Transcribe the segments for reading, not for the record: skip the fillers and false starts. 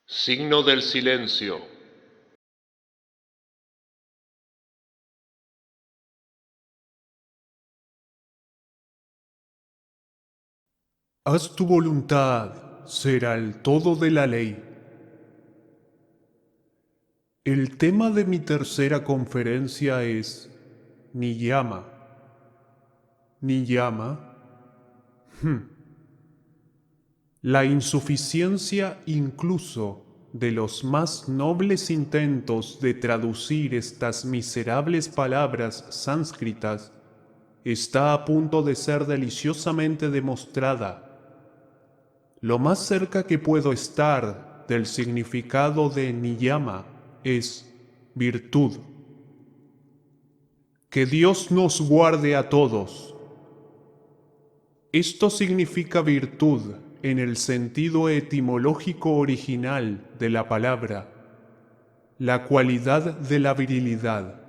Signo del silencio. Haz tu voluntad, será el todo de la ley. El tema de mi tercera conferencia es Niyama. Niyama, la insuficiencia incluso de los más nobles intentos de traducir estas miserables palabras sánscritas está a punto de ser deliciosamente demostrada. Lo más cerca que puedo estar del significado de niyama es virtud. Que Dios nos guarde a todos. Esto significa virtud en el sentido etimológico original de la palabra, la cualidad de la virilidad,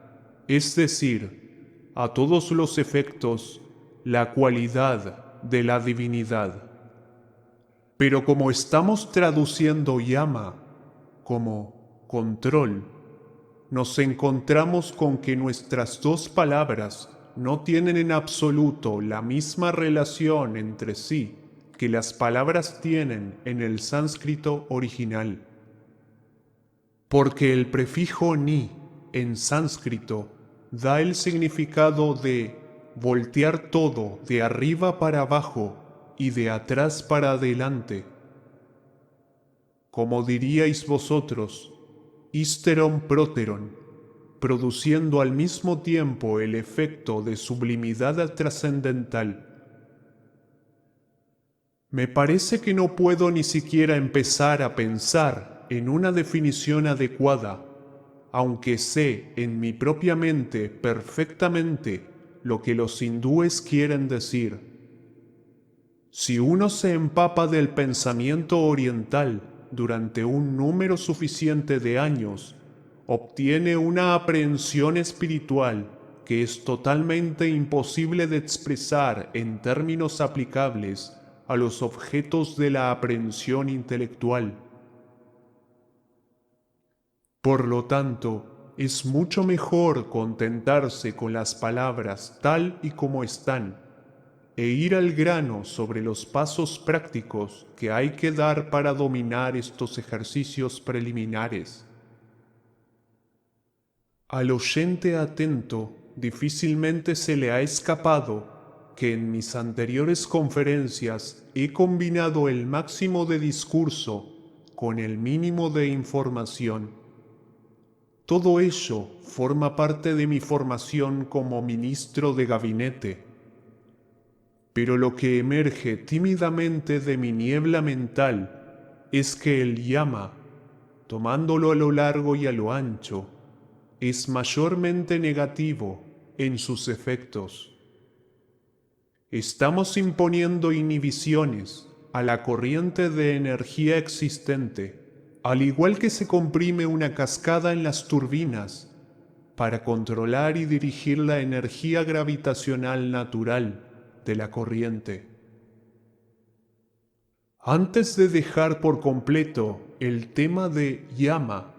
es decir, a todos los efectos, la cualidad de la divinidad. Pero como estamos traduciendo llama como control, nos encontramos con que nuestras dos palabras no tienen en absoluto la misma relación entre sí que las palabras tienen en el sánscrito original. Porque el prefijo ni en sánscrito da el significado de voltear todo de arriba para abajo y de atrás para adelante. Como diríais vosotros, histeron próteron, produciendo al mismo tiempo el efecto de sublimidad trascendental. Me parece que no puedo ni siquiera empezar a pensar en una definición adecuada, aunque sé en mi propia mente perfectamente lo que los hindúes quieren decir. Si uno se empapa del pensamiento oriental durante un número suficiente de años, obtiene una aprehensión espiritual que es totalmente imposible de expresar en términos aplicables a los objetos de la aprehensión intelectual. Por lo tanto, es mucho mejor contentarse con las palabras tal y como están e ir al grano sobre los pasos prácticos que hay que dar para dominar estos ejercicios preliminares. Al oyente atento difícilmente se le ha escapado que en mis anteriores conferencias he combinado el máximo de discurso con el mínimo de información. Todo ello forma parte de mi formación como ministro de gabinete. Pero lo que emerge tímidamente de mi niebla mental es que el llama, tomándolo a lo largo y a lo ancho, es mayormente negativo en sus efectos. Estamos imponiendo inhibiciones a la corriente de energía existente, al igual que se comprime una cascada en las turbinas para controlar y dirigir la energía gravitacional natural de la corriente. Antes de dejar por completo el tema de llama,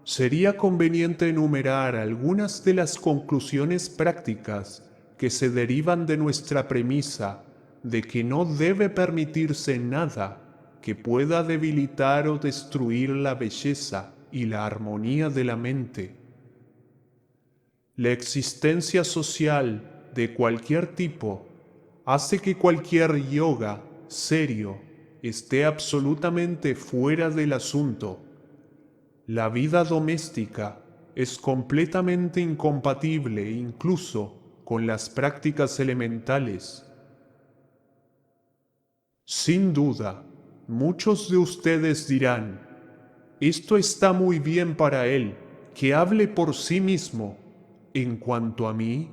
sería conveniente enumerar algunas de las conclusiones prácticas que se derivan de nuestra premisa de que no debe permitirse nada que pueda debilitar o destruir la belleza y la armonía de la mente. La existencia social de cualquier tipo hace que cualquier yoga serio esté absolutamente fuera del asunto. La vida doméstica es completamente incompatible incluso con las prácticas elementales. Sin duda, muchos de ustedes dirán, esto está muy bien para él, que hable por sí mismo. En cuanto a mí,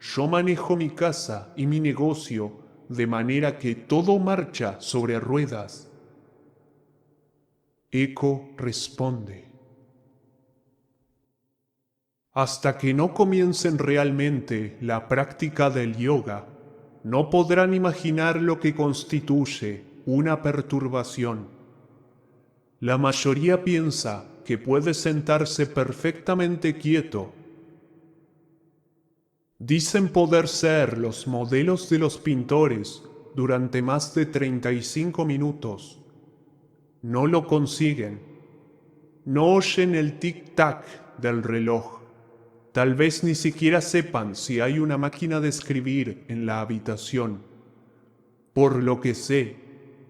yo manejo mi casa y mi negocio de manera que todo marcha sobre ruedas. Eco responde. Hasta que no comiencen realmente la práctica del yoga, no podrán imaginar lo que constituye una perturbación. La mayoría piensa que puede sentarse perfectamente quieto. Dicen poder ser los modelos de los pintores durante más de 35 minutos. No lo consiguen. No oyen el tic-tac del reloj. Tal vez ni siquiera sepan si hay una máquina de escribir en la habitación. Por lo que sé,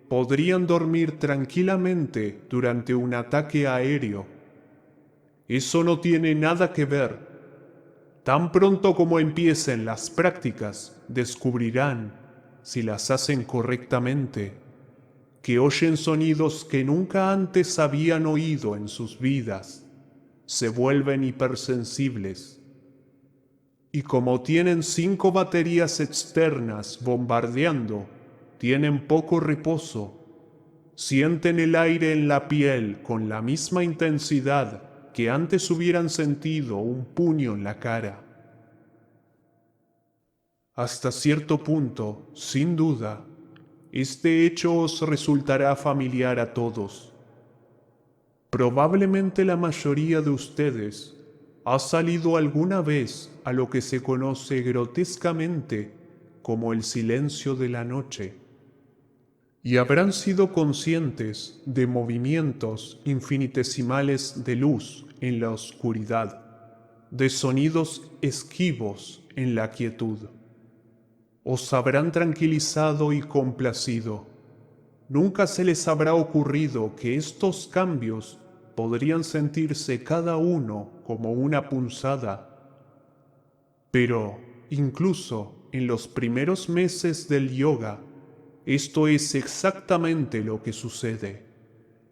podrían dormir tranquilamente durante un ataque aéreo. Eso no tiene nada que ver. Tan pronto como empiecen las prácticas, descubrirán, si las hacen correctamente, que oyen sonidos que nunca antes habían oído en sus vidas. Se vuelven hipersensibles. Y como tienen 5 baterías externas bombardeando, tienen poco reposo. Sienten el aire en la piel con la misma intensidad que antes hubieran sentido un puño en la cara. Hasta cierto punto, sin duda, este hecho os resultará familiar a todos. Probablemente la mayoría de ustedes ha salido alguna vez a lo que se conoce grotescamente como el silencio de la noche, y habrán sido conscientes de movimientos infinitesimales de luz en la oscuridad, de sonidos esquivos en la quietud. Os habrán tranquilizado y complacido. Nunca se les habrá ocurrido que estos cambios podrían sentirse cada uno como una punzada. Pero, incluso en los primeros meses del yoga, esto es exactamente lo que sucede.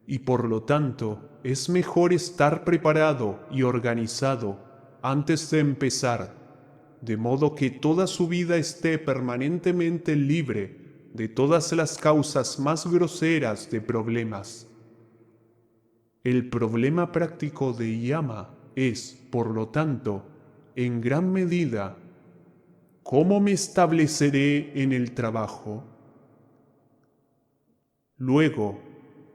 Y por lo tanto, es mejor estar preparado y organizado antes de empezar, de modo que toda su vida esté permanentemente libre de todas las causas más groseras de problemas. El problema práctico de Yama es, por lo tanto, en gran medida, ¿cómo me estableceré en el trabajo? Luego,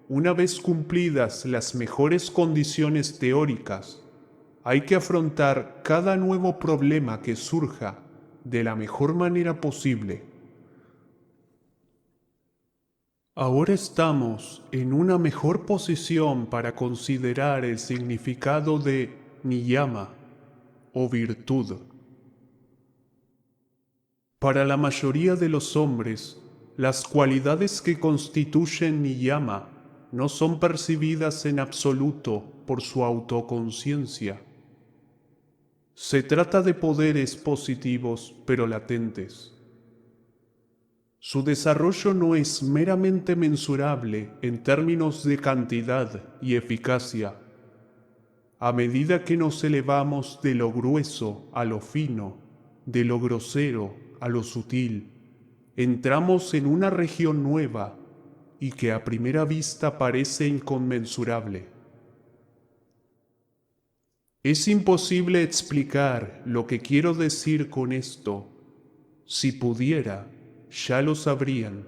una vez cumplidas las mejores condiciones teóricas, hay que afrontar cada nuevo problema que surja de la mejor manera posible. Ahora estamos en una mejor posición para considerar el significado de niyama o virtud. Para la mayoría de los hombres, las cualidades que constituyen niyama no son percibidas en absoluto por su autoconciencia. Se trata de poderes positivos pero latentes. Su desarrollo no es meramente mensurable en términos de cantidad y eficacia. A medida que nos elevamos de lo grueso a lo fino, de lo grosero a lo sutil, entramos en una región nueva y que a primera vista parece inconmensurable. Es imposible explicar lo que quiero decir con esto. Si pudiera, ya lo sabrían.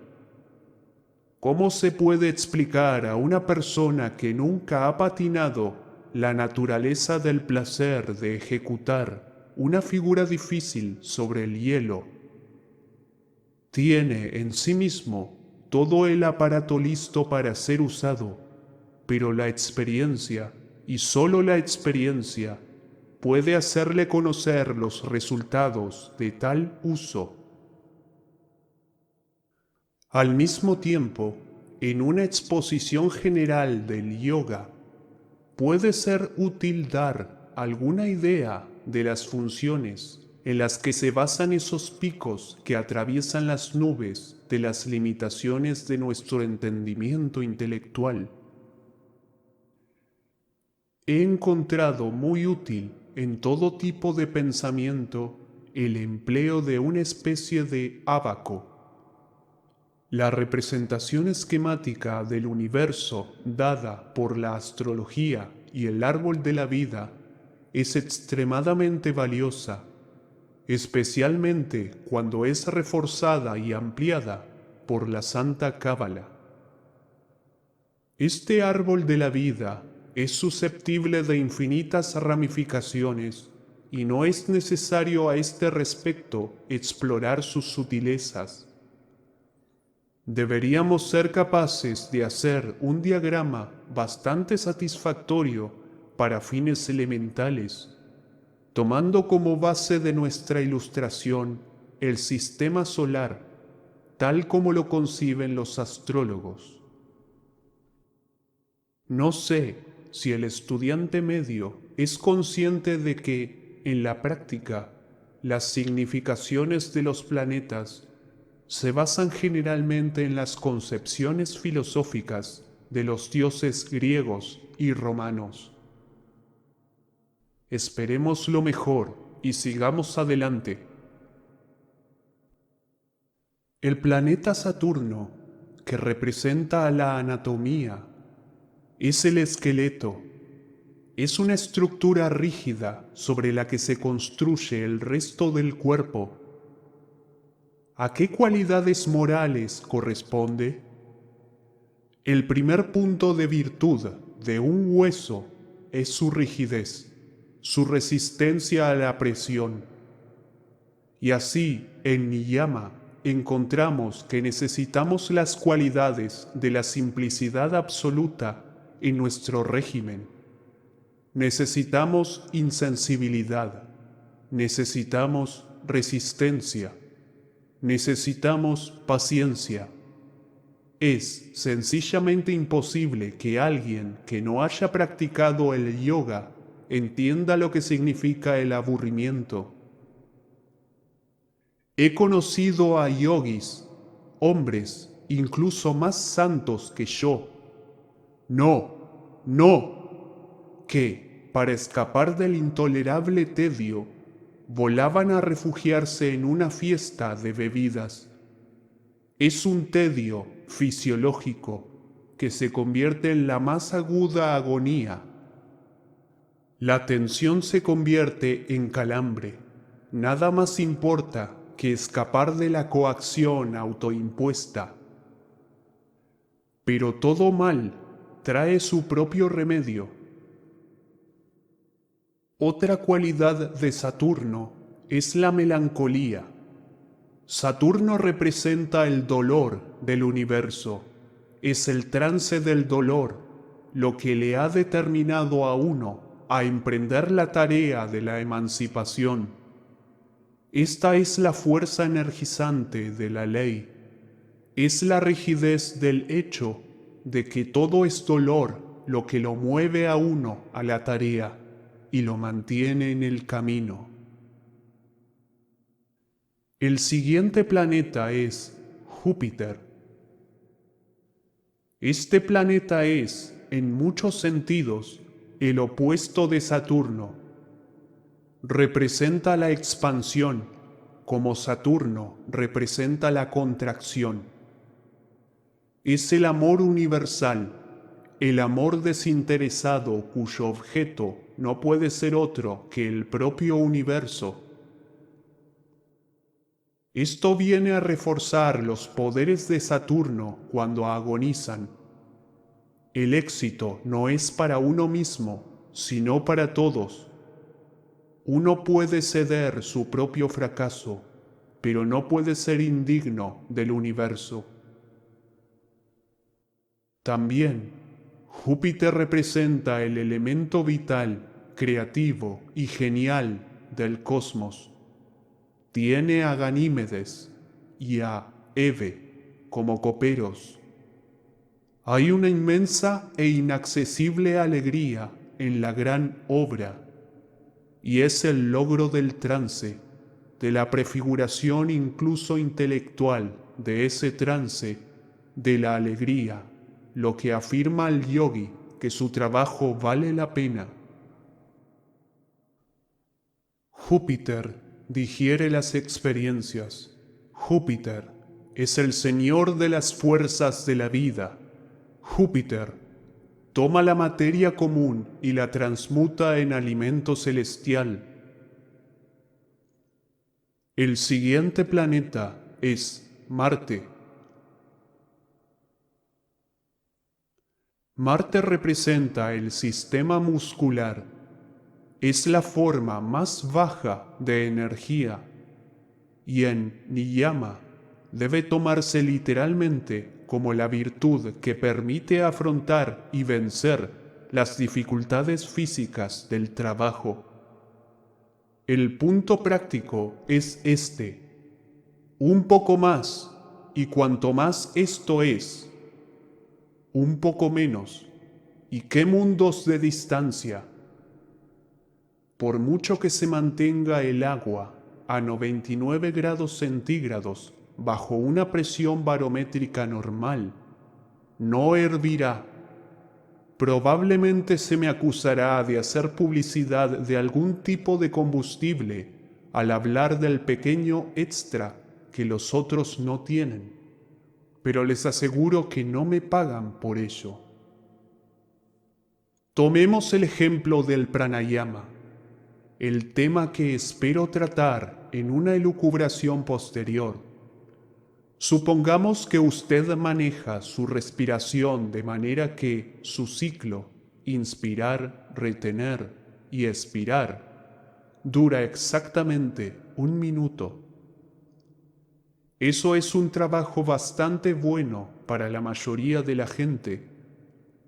¿Cómo se puede explicar a una persona que nunca ha patinado la naturaleza del placer de ejecutar una figura difícil sobre el hielo? Tiene en sí mismo todo el aparato listo para ser usado, pero la experiencia, y solo la experiencia, puede hacerle conocer los resultados de tal uso. Al mismo tiempo, en una exposición general del yoga, puede ser útil dar alguna idea de las funciones en las que se basan esos picos que atraviesan las nubes de las limitaciones de nuestro entendimiento intelectual. He encontrado muy útil en todo tipo de pensamiento el empleo de una especie de ábaco. La representación esquemática del universo dada por la astrología y el árbol de la vida es extremadamente valiosa, especialmente cuando es reforzada y ampliada por la Santa Cábala. Este árbol de la vida es susceptible de infinitas ramificaciones y no es necesario a este respecto explorar sus sutilezas. Deberíamos ser capaces de hacer un diagrama bastante satisfactorio para fines elementales, tomando como base de nuestra ilustración el sistema solar, tal como lo conciben los astrólogos. No sé si el estudiante medio es consciente de que, en la práctica, las significaciones de los planetas se basan generalmente en las concepciones filosóficas de los dioses griegos y romanos. Esperemos lo mejor y sigamos adelante. El planeta Saturno, que representa a la anatomía, es el esqueleto. Es una estructura rígida sobre la que se construye el resto del cuerpo. ¿A qué cualidades morales corresponde? El primer punto de virtud de un hueso es su rigidez, su resistencia a la presión. Y así, en Niyama, encontramos que necesitamos las cualidades de la simplicidad absoluta en nuestro régimen. Necesitamos insensibilidad, necesitamos resistencia, necesitamos paciencia. Es sencillamente imposible que alguien que no haya practicado el yoga entienda lo que significa el aburrimiento. He conocido a yogis, hombres incluso más santos que yo. No, que, para escapar del intolerable tedio, volaban a refugiarse en una fiesta de bebidas. Es un tedio fisiológico que se convierte en la más aguda agonía. La tensión se convierte en calambre. Nada más importa que escapar de la coacción autoimpuesta. Pero todo mal trae su propio remedio. Otra cualidad de Saturno es la melancolía. Saturno representa el dolor del universo. Es el trance del dolor lo que le ha determinado a uno a emprender la tarea de la emancipación. Esta es la fuerza energizante de la ley. Es la rigidez del hecho de que todo es dolor lo que lo mueve a uno a la tarea y lo mantiene en el camino. El siguiente planeta es Júpiter. Este planeta es, en muchos sentidos, el opuesto de Saturno. Representa la expansión, como Saturno representa la contracción. Es el amor universal, el amor desinteresado cuyo objeto no puede ser otro que el propio universo. Esto viene a reforzar los poderes de Saturno cuando agonizan. El éxito no es para uno mismo, sino para todos. Uno puede ceder su propio fracaso, pero no puede ser indigno del universo. También, Júpiter representa el elemento vital, creativo y genial del cosmos. Tiene a Ganímedes y a Hebe como coperos. Hay una inmensa e inaccesible alegría en la gran obra, y es el logro del trance, de la prefiguración incluso intelectual de ese trance, de la alegría, lo que afirma al yogi que su trabajo vale la pena. Júpiter digiere las experiencias. Júpiter es el señor de las fuerzas de la vida. Júpiter toma la materia común y la transmuta en alimento celestial. El siguiente planeta es Marte. Marte representa el sistema muscular. Es la forma más baja de energía y en niyama debe tomarse literalmente como la virtud que permite afrontar y vencer las dificultades físicas del trabajo. El punto práctico es este: un poco más, y cuanto más esto es, un poco menos, y qué mundos de distancia. Por mucho que se mantenga el agua a 99 grados centígrados bajo una presión barométrica normal, no hervirá. Probablemente se me acusará de hacer publicidad de algún tipo de combustible al hablar del pequeño extra que los otros no tienen, pero les aseguro que no me pagan por ello. Tomemos el ejemplo del pranayama, el tema que espero tratar en una elucubración posterior. Supongamos que usted maneja su respiración de manera que su ciclo, inspirar, retener y expirar, dura exactamente 1 minuto. Eso es un trabajo bastante bueno para la mayoría de la gente,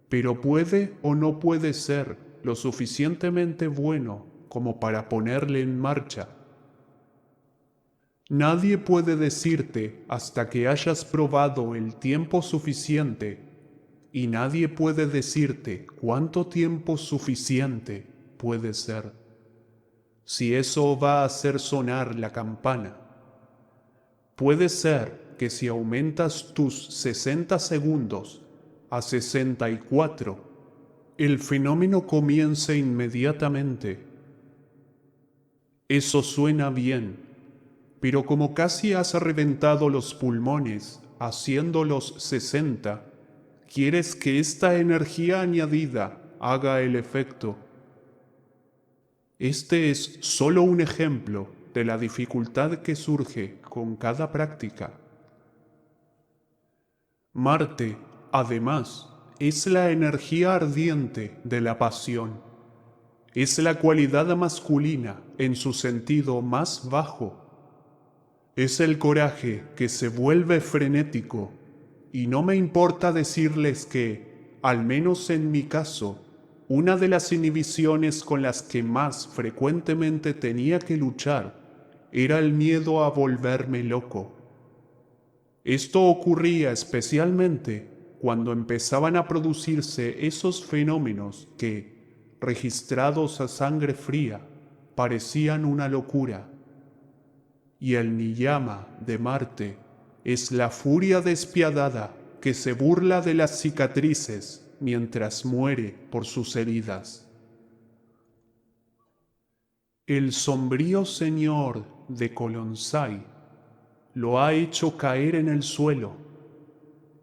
pero puede o no puede ser lo suficientemente bueno como para ponerle en marcha. Nadie puede decirte hasta que hayas probado el tiempo suficiente, y nadie puede decirte cuánto tiempo suficiente puede ser. Si eso va a hacer sonar la campana. Puede ser que si aumentas tus 60 segundos a 64, el fenómeno comience inmediatamente. Eso suena bien, pero como casi has reventado los pulmones haciendo los 60, quieres que esta energía añadida haga el efecto. Este es solo un ejemplo de la dificultad que surge con cada práctica. Marte, además, es la energía ardiente de la pasión. Es la cualidad masculina en su sentido más bajo. Es el coraje que se vuelve frenético, y no me importa decirles que, al menos en mi caso, una de las inhibiciones con las que más frecuentemente tenía que luchar era el miedo a volverme loco. Esto ocurría especialmente cuando empezaban a producirse esos fenómenos que, registrados a sangre fría, parecían una locura. Y el niyama de Marte es la furia despiadada que se burla de las cicatrices mientras muere por sus heridas. El sombrío señor de Colonsay lo ha hecho caer en el suelo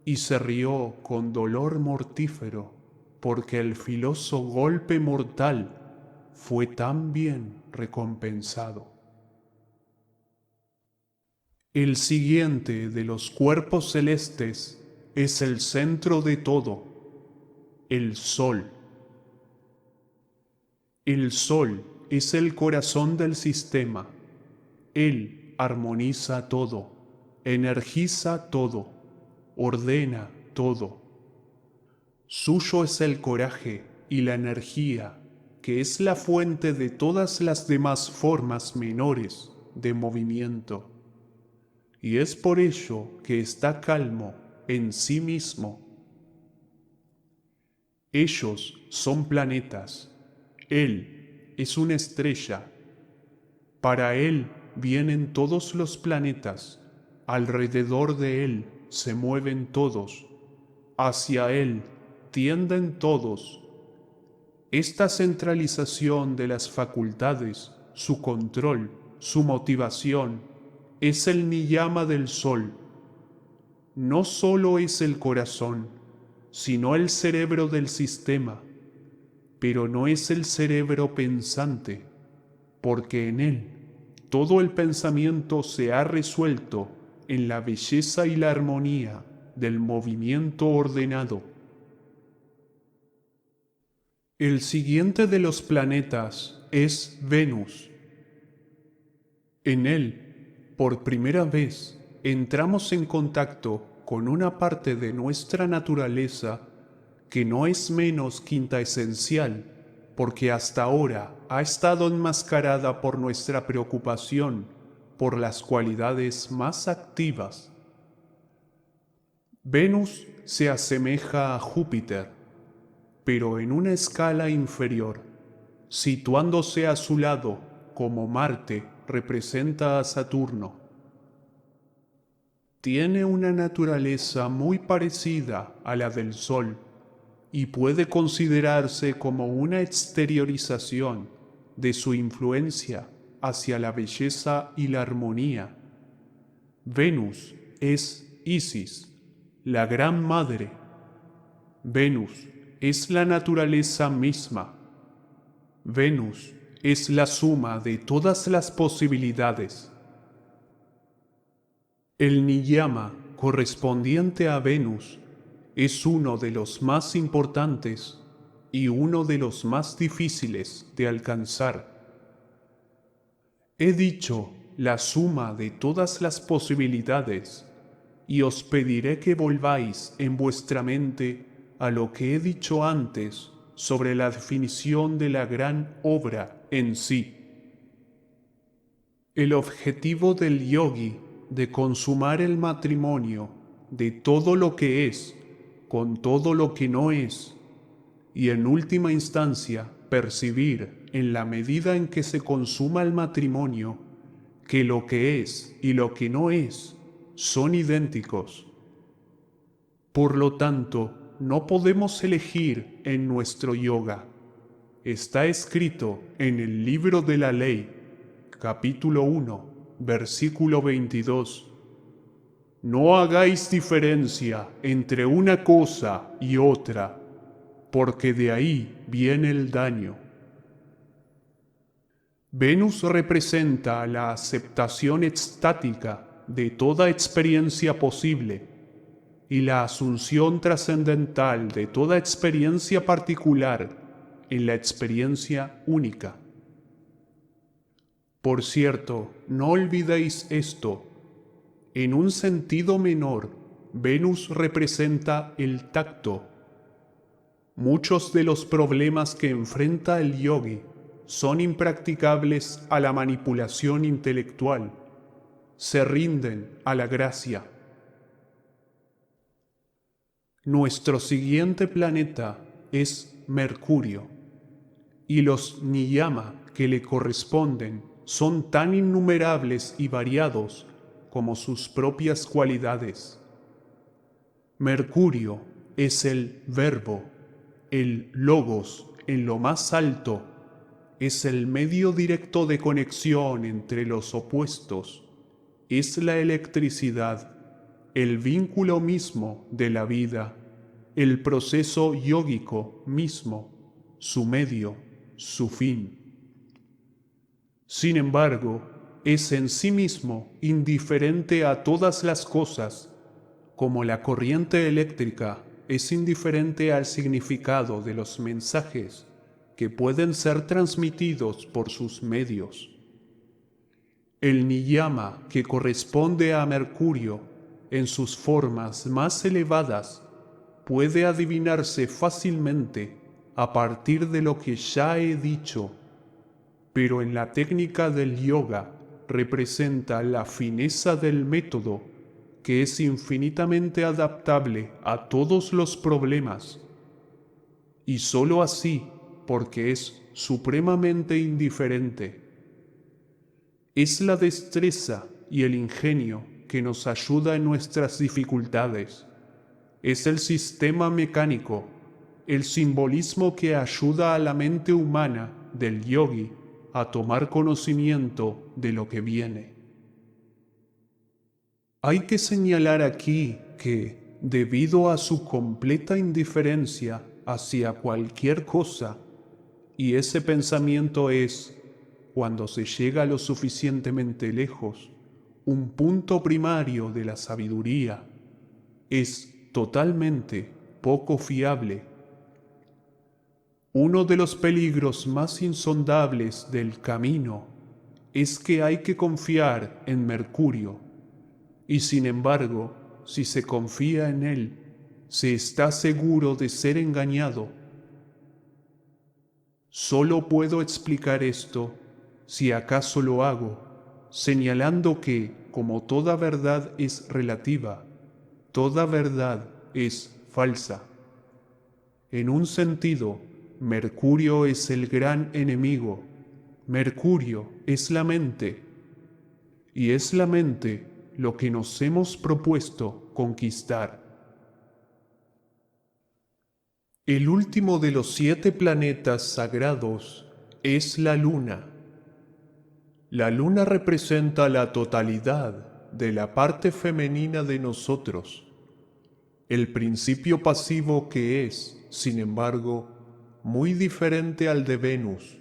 y se rió con dolor mortífero porque el filoso golpe mortal fue tan bien recompensado. El siguiente de los cuerpos celestes es el centro de todo, el Sol. El Sol es el corazón del sistema. Él armoniza todo, energiza todo, ordena todo. Suyo es el coraje y la energía, que es la fuente de todas las demás formas menores de movimiento. Y es por ello que está calmo en sí mismo. Ellos son planetas. Él es una estrella. Para él vienen todos los planetas. Alrededor de él se mueven todos. Hacia él tienden todos. Esta centralización de las facultades, su control, su motivación, es el niyama del Sol. No solo es el corazón, sino el cerebro del sistema, pero no es el cerebro pensante, porque en él todo el pensamiento se ha resuelto en la belleza y la armonía del movimiento ordenado. El siguiente de los planetas es Venus. En él, por primera vez, entramos en contacto con una parte de nuestra naturaleza que no es menos quinta esencial, porque hasta ahora ha estado enmascarada por nuestra preocupación por las cualidades más activas. Venus se asemeja a Júpiter, pero en una escala inferior, situándose a su lado como Marte representa a Saturno. Tiene una naturaleza muy parecida a la del Sol y puede considerarse como una exteriorización de su influencia hacia la belleza y la armonía. Venus es Isis, la Gran Madre. Venus es la naturaleza misma. Venus es la suma de todas las posibilidades. El niyama correspondiente a Venus es uno de los más importantes y uno de los más difíciles de alcanzar. He dicho la suma de todas las posibilidades y os pediré que volváis en vuestra mente a lo que he dicho antes sobre la definición de la gran obra en sí. El objetivo del yogi de consumar el matrimonio de todo lo que es con todo lo que no es, y en última instancia percibir en la medida en que se consuma el matrimonio que lo que es y lo que no es son idénticos. Por lo tanto, no podemos elegir en nuestro yoga. Está escrito en el libro de la ley, capítulo 1, versículo 22. No hagáis diferencia entre una cosa y otra, porque de ahí viene el daño. Venus representa la aceptación extática de toda experiencia posible y la asunción trascendental de toda experiencia particular en la experiencia única. Por cierto, no olvidéis esto. En un sentido menor, Venus representa el tacto. Muchos de los problemas que enfrenta el yogi son impracticables a la manipulación intelectual. Se rinden a la gracia. Nuestro siguiente planeta es Mercurio, y los niyama que le corresponden son tan innumerables y variados como sus propias cualidades. Mercurio es el verbo, el logos en lo más alto, es el medio directo de conexión entre los opuestos, es la electricidad, el vínculo mismo de la vida, el proceso yógico mismo, su medio, su fin. Sin embargo, es en sí mismo indiferente a todas las cosas, como la corriente eléctrica es indiferente al significado de los mensajes que pueden ser transmitidos por sus medios. El niyama que corresponde a Mercurio en sus formas más elevadas puede adivinarse fácilmente a partir de lo que ya he dicho, pero en la técnica del yoga representa la fineza del método que es infinitamente adaptable a todos los problemas, y sólo así porque es supremamente indiferente. Es la destreza y el ingenio que nos ayuda en nuestras dificultades. Es el sistema mecánico, el simbolismo que ayuda a la mente humana del yogi a tomar conocimiento de lo que viene. Hay que señalar aquí que, debido a su completa indiferencia hacia cualquier cosa, y ese pensamiento es, cuando se llega lo suficientemente lejos, un punto primario de la sabiduría, es totalmente poco fiable. Uno de los peligros más insondables del camino es que hay que confiar en Mercurio, y sin embargo, si se confía en él, se está seguro de ser engañado. Solo puedo explicar esto, si acaso lo hago, señalando que, como toda verdad es relativa, toda verdad es falsa. En un sentido, Mercurio es el gran enemigo. Mercurio es la mente. Y es la mente lo que nos hemos propuesto conquistar. El último de los 7 planetas sagrados es la Luna. La Luna representa la totalidad de la parte femenina de nosotros, el principio pasivo que es, sin embargo, muy diferente al de Venus,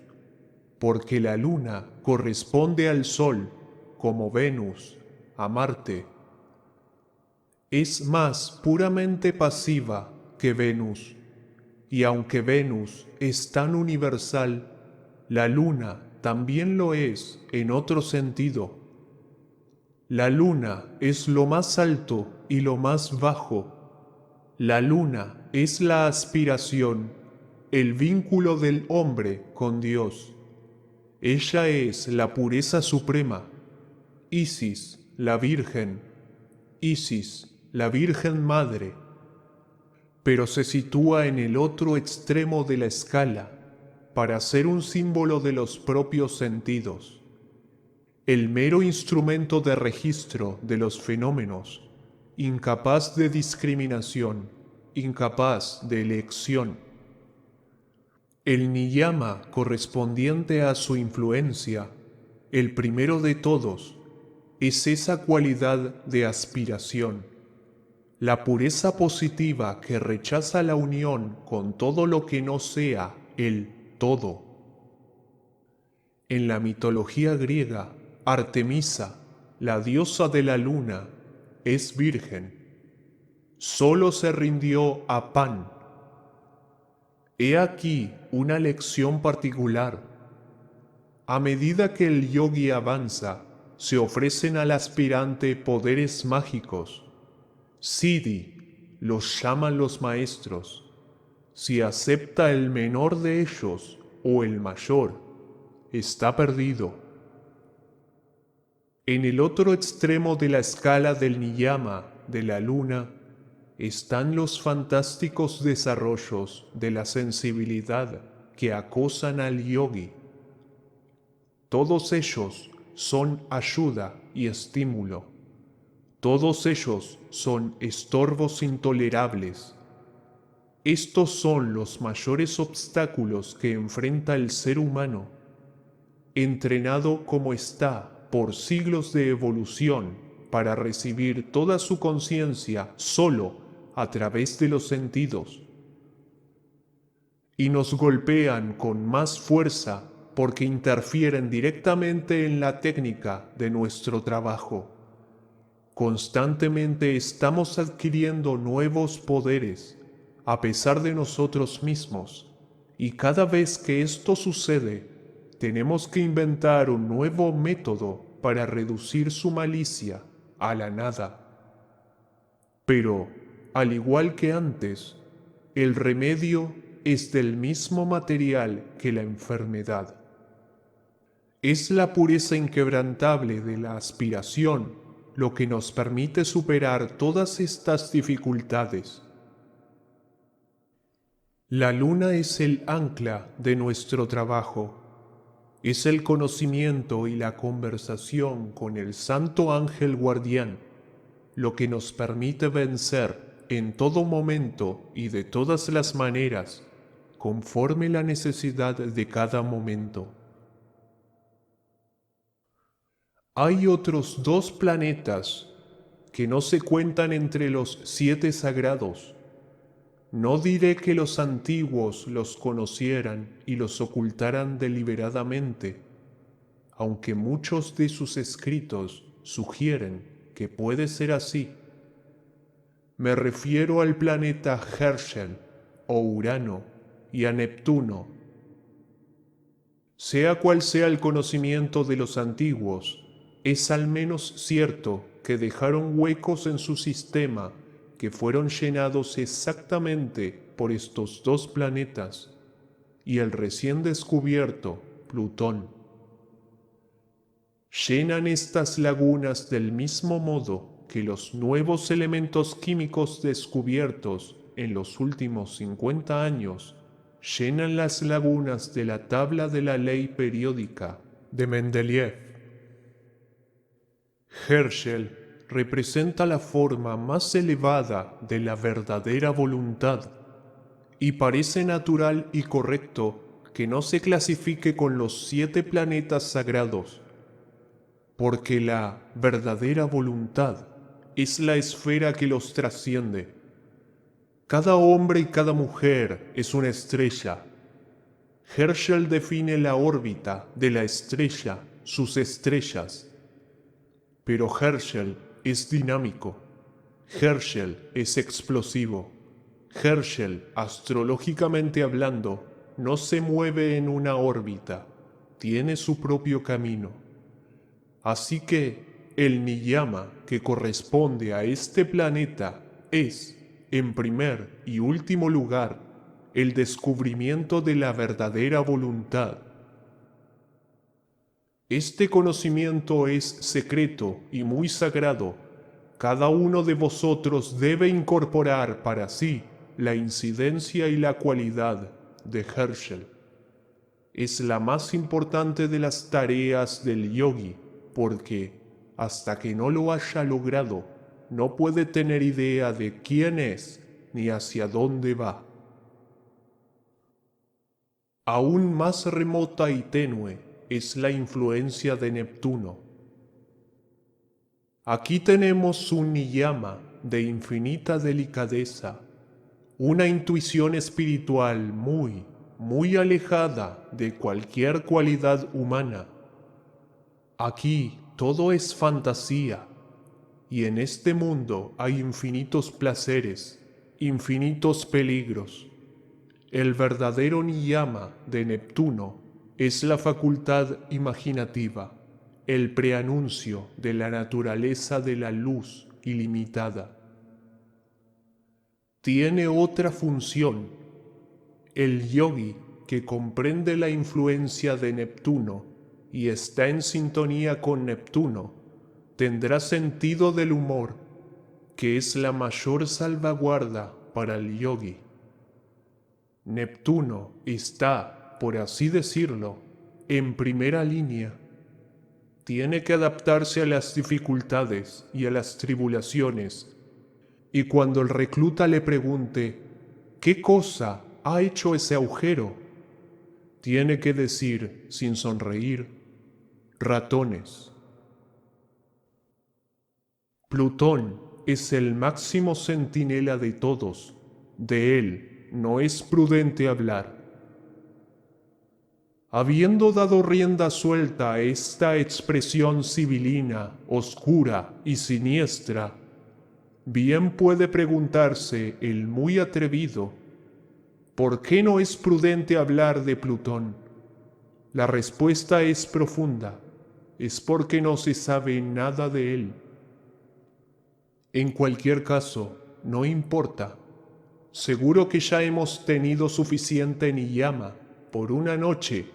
porque la Luna corresponde al Sol, como Venus a Marte. Es más puramente pasiva que Venus, y aunque Venus es tan universal, la Luna también lo es en otro sentido. La Luna es lo más alto y lo más bajo. La Luna es la aspiración, el vínculo del hombre con Dios. Ella es la pureza suprema. Isis, la Virgen. Isis, la Virgen Madre. Pero se sitúa en el otro extremo de la escala, para ser un símbolo de los propios sentidos, el mero instrumento de registro de los fenómenos, incapaz de discriminación, incapaz de elección. El niyama correspondiente a su influencia, el primero de todos, es esa cualidad de aspiración, la pureza positiva que rechaza la unión con todo lo que no sea el todo. En la mitología griega, Artemisa, la diosa de la luna, es virgen. Solo se rindió a Pan. He aquí una lección particular. A medida que el yogi avanza, se ofrecen al aspirante poderes mágicos. Siddhi los llaman los maestros. Si acepta el menor de ellos o el mayor, está perdido. En el otro extremo de la escala del niyama de la luna están los fantásticos desarrollos de la sensibilidad que acosan al yogi. Todos ellos son ayuda y estímulo. Todos ellos son estorbos intolerables. Estos son los mayores obstáculos que enfrenta el ser humano, entrenado como está por siglos de evolución para recibir toda su conciencia solo a través de los sentidos. Y nos golpean con más fuerza porque interfieren directamente en la técnica de nuestro trabajo. Constantemente estamos adquiriendo nuevos poderes a pesar de nosotros mismos, y cada vez que esto sucede, tenemos que inventar un nuevo método para reducir su malicia a la nada. Pero, al igual que antes, el remedio es del mismo material que la enfermedad. Es la pureza inquebrantable de la aspiración lo que nos permite superar todas estas dificultades. La luna es el ancla de nuestro trabajo. Es el conocimiento y la conversación con el santo ángel guardián, lo que nos permite vencer en todo momento y de todas las maneras, conforme la necesidad de cada momento. Hay otros 2 planetas que no se cuentan entre los 7 sagrados. No diré que los antiguos los conocieran y los ocultaran deliberadamente, aunque muchos de sus escritos sugieren que puede ser así. Me refiero al planeta Herschel o Urano y a Neptuno. Sea cual sea el conocimiento de los antiguos, es al menos cierto que dejaron huecos en su sistema que fueron llenados exactamente por estos dos planetas y el recién descubierto Plutón. Llenan estas lagunas del mismo modo que los nuevos elementos químicos descubiertos en los últimos 50 años llenan las lagunas de la tabla de la ley periódica de Mendeleev. Herschel representa la forma más elevada de la verdadera voluntad, y parece natural y correcto que no se clasifique con los 7 planetas sagrados, porque la verdadera voluntad es la esfera que los trasciende. Cada hombre y cada mujer es una estrella. Herschel define la órbita de la estrella, sus estrellas. Pero Herschel es dinámico. Herschel es explosivo. Herschel, astrológicamente hablando, no se mueve en una órbita, tiene su propio camino. Así que el niyama que corresponde a este planeta es, en primer y último lugar, el descubrimiento de la verdadera voluntad. Este conocimiento es secreto y muy sagrado. Cada uno de vosotros debe incorporar para sí la incidencia y la cualidad de Herschel. Es la más importante de las tareas del yogi, porque hasta que no lo haya logrado, no puede tener idea de quién es ni hacia dónde va. Aún más remota y tenue es la influencia de Neptuno. Aquí tenemos un niyama de infinita delicadeza, una intuición espiritual muy alejada de cualquier cualidad humana. Aquí todo es fantasía, y en este mundo hay infinitos placeres, infinitos peligros. El verdadero niyama de Neptuno es la facultad imaginativa, el preanuncio de la naturaleza de la luz ilimitada. Tiene otra función. El yogi que comprende la influencia de Neptuno y está en sintonía con Neptuno tendrá sentido del humor, que es la mayor salvaguarda para el yogi. Neptuno está, por así decirlo, en primera línea. Tiene que adaptarse a las dificultades y a las tribulaciones, y cuando el recluta le pregunte ¿qué cosa ha hecho ese agujero?, tiene que decir, sin sonreír, ratones. Plutón es el máximo centinela de todos. De él no es prudente hablar. Habiendo dado rienda suelta a esta expresión sibilina, oscura y siniestra, bien puede preguntarse el muy atrevido, ¿por qué no es prudente hablar de Plutón? La respuesta es profunda, es porque no se sabe nada de él. En cualquier caso, no importa. Seguro que ya hemos tenido suficiente niyama por una noche.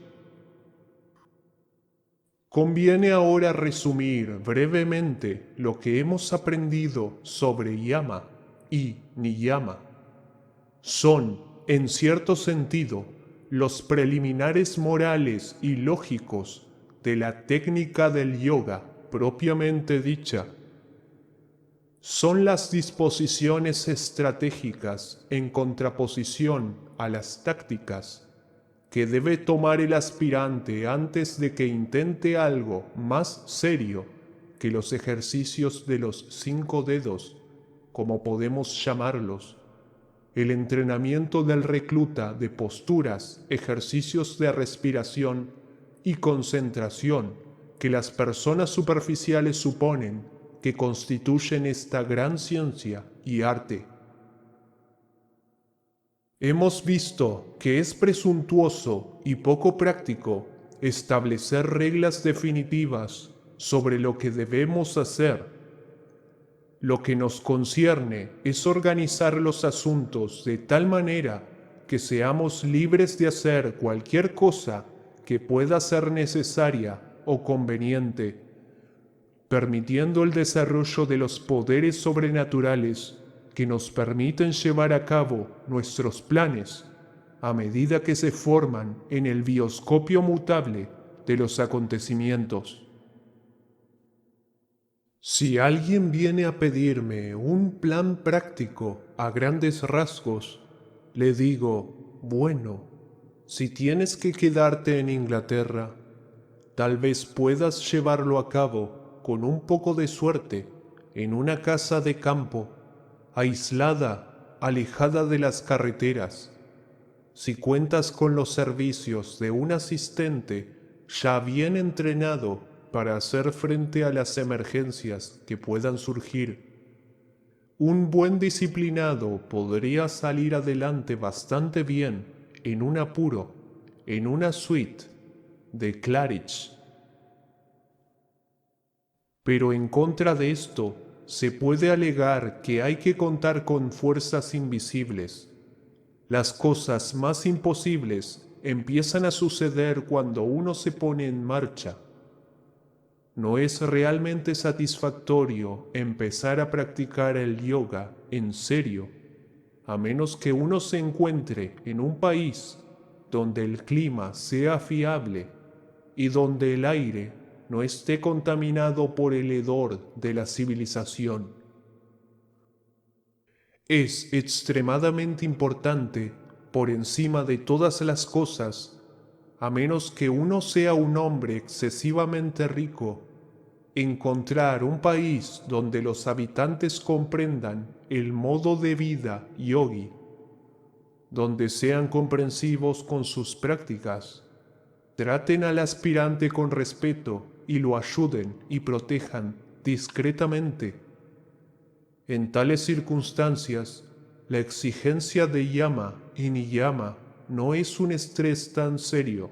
Conviene ahora resumir brevemente lo que hemos aprendido sobre yama y niyama. Son, en cierto sentido, los preliminares morales y lógicos de la técnica del yoga propiamente dicha. Son las disposiciones estratégicas en contraposición a las tácticas que debe tomar el aspirante antes de que intente algo más serio que los ejercicios de los 5 dedos, como podemos llamarlos, el entrenamiento del recluta de posturas, ejercicios de respiración y concentración que las personas superficiales suponen que constituyen esta gran ciencia y arte. Hemos visto que es presuntuoso y poco práctico establecer reglas definitivas sobre lo que debemos hacer. Lo que nos concierne es organizar los asuntos de tal manera que seamos libres de hacer cualquier cosa que pueda ser necesaria o conveniente, permitiendo el desarrollo de los poderes sobrenaturales que nos permiten llevar a cabo nuestros planes a medida que se forman en el bioscopio mutable de los acontecimientos. Si alguien viene a pedirme un plan práctico a grandes rasgos, le digo, bueno, si tienes que quedarte en Inglaterra, tal vez puedas llevarlo a cabo con un poco de suerte en una casa de campo, aislada, alejada de las carreteras. Si cuentas con los servicios de un asistente ya bien entrenado para hacer frente a las emergencias que puedan surgir, un buen disciplinado podría salir adelante bastante bien en un apuro, en una suite de Claridge. Pero en contra de esto, se puede alegar que hay que contar con fuerzas invisibles. Las cosas más imposibles empiezan a suceder cuando uno se pone en marcha. No es realmente satisfactorio empezar a practicar el yoga en serio, a menos que uno se encuentre en un país donde el clima sea fiable y donde el aire no esté contaminado por el hedor de la civilización. Es extremadamente importante, por encima de todas las cosas, a menos que uno sea un hombre excesivamente rico, encontrar un país donde los habitantes comprendan el modo de vida yogi, donde sean comprensivos con sus prácticas, traten al aspirante con respeto y lo ayuden y protejan discretamente. En tales circunstancias, la exigencia de yama y niyama no es un estrés tan serio.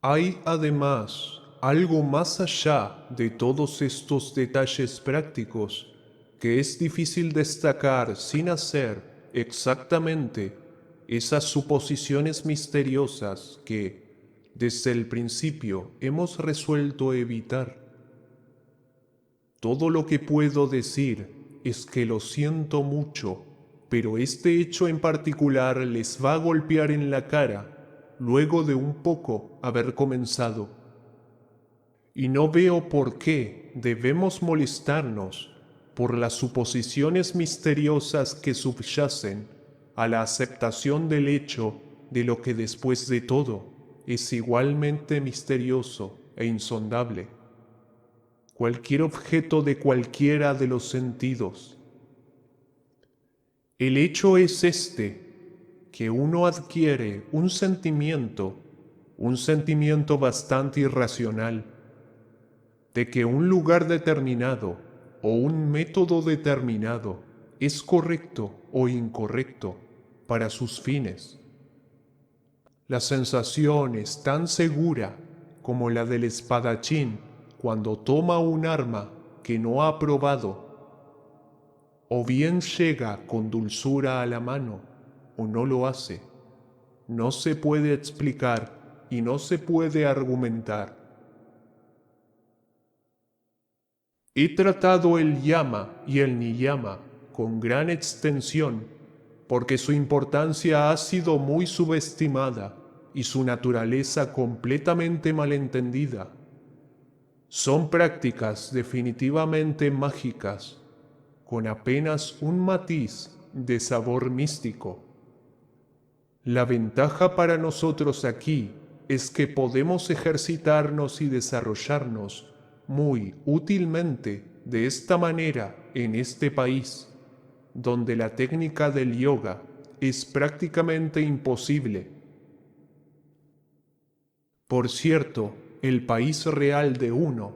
Hay además algo más allá de todos estos detalles prácticos que es difícil destacar sin hacer exactamente esas suposiciones misteriosas que, desde el principio, hemos resuelto evitar. Todo lo que puedo decir es que lo siento mucho, pero este hecho en particular les va a golpear en la cara luego de un poco haber comenzado. Y no veo por qué debemos molestarnos por las suposiciones misteriosas que subyacen a la aceptación del hecho de lo que después de todo es igualmente misterioso e insondable. Cualquier objeto de cualquiera de los sentidos. El hecho es que uno adquiere un sentimiento bastante irracional, de que un lugar determinado o un método determinado es correcto o incorrecto para sus fines. La sensación es tan segura como la del espadachín cuando toma un arma que no ha probado. O bien llega con dulzura a la mano, o no lo hace. No se puede explicar y no se puede argumentar. He tratado el yama y el niyama con gran extensión, porque su importancia ha sido muy subestimada y su naturaleza completamente malentendida. Son prácticas definitivamente mágicas, con apenas un matiz de sabor místico. La ventaja para nosotros aquí es que podemos ejercitarnos y desarrollarnos muy útilmente de esta manera en este país, donde la técnica del yoga es prácticamente imposible. Por cierto, el país real de uno,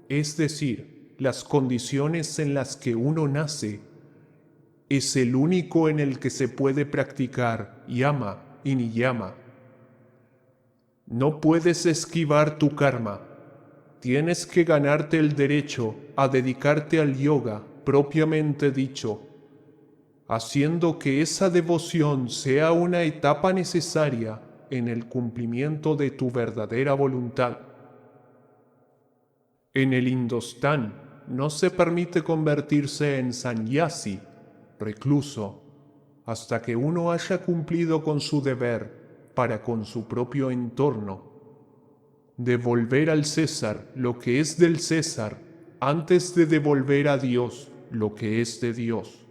es decir, las condiciones en las que uno nace, es el único en el que se puede practicar yama y niyama. No puedes esquivar tu karma. Tienes que ganarte el derecho a dedicarte al yoga propiamente dicho, haciendo que esa devoción sea una etapa necesaria en el cumplimiento de tu verdadera voluntad. En el Indostán no se permite convertirse en sannyasi, recluso, hasta que uno haya cumplido con su deber para con su propio entorno. Devolver al César lo que es del César antes de devolver a Dios lo que es de Dios.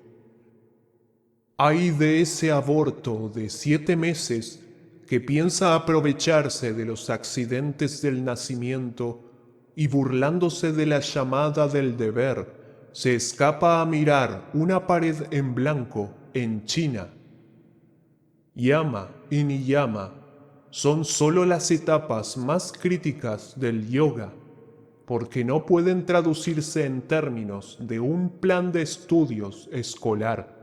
Ay de ese aborto de 7 meses que piensa aprovecharse de los accidentes del nacimiento y burlándose de la llamada del deber, se escapa a mirar una pared en blanco en China. Yama y niyama son solo las etapas más críticas del yoga, porque no pueden traducirse en términos de un plan de estudios escolar,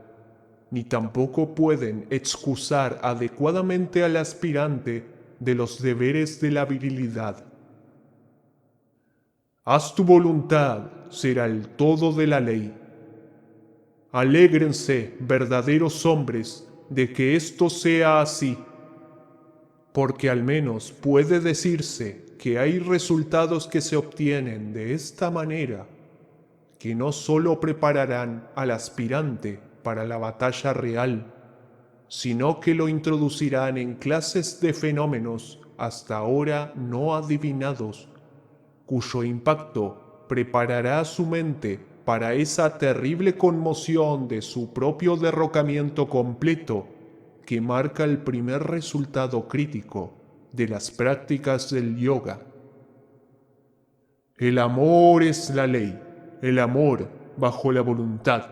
ni tampoco pueden excusar adecuadamente al aspirante de los deberes de la virilidad. Haz tu voluntad será el todo de la ley. Alégrense, verdaderos hombres, de que esto sea así, porque al menos puede decirse que hay resultados que se obtienen de esta manera, que no solo prepararán al aspirante para la batalla real, sino que lo introducirán en clases de fenómenos hasta ahora no adivinados, cuyo impacto preparará su mente para esa terrible conmoción de su propio derrocamiento completo que marca el primer resultado crítico de las prácticas del yoga. El amor es la ley, el amor bajo la voluntad.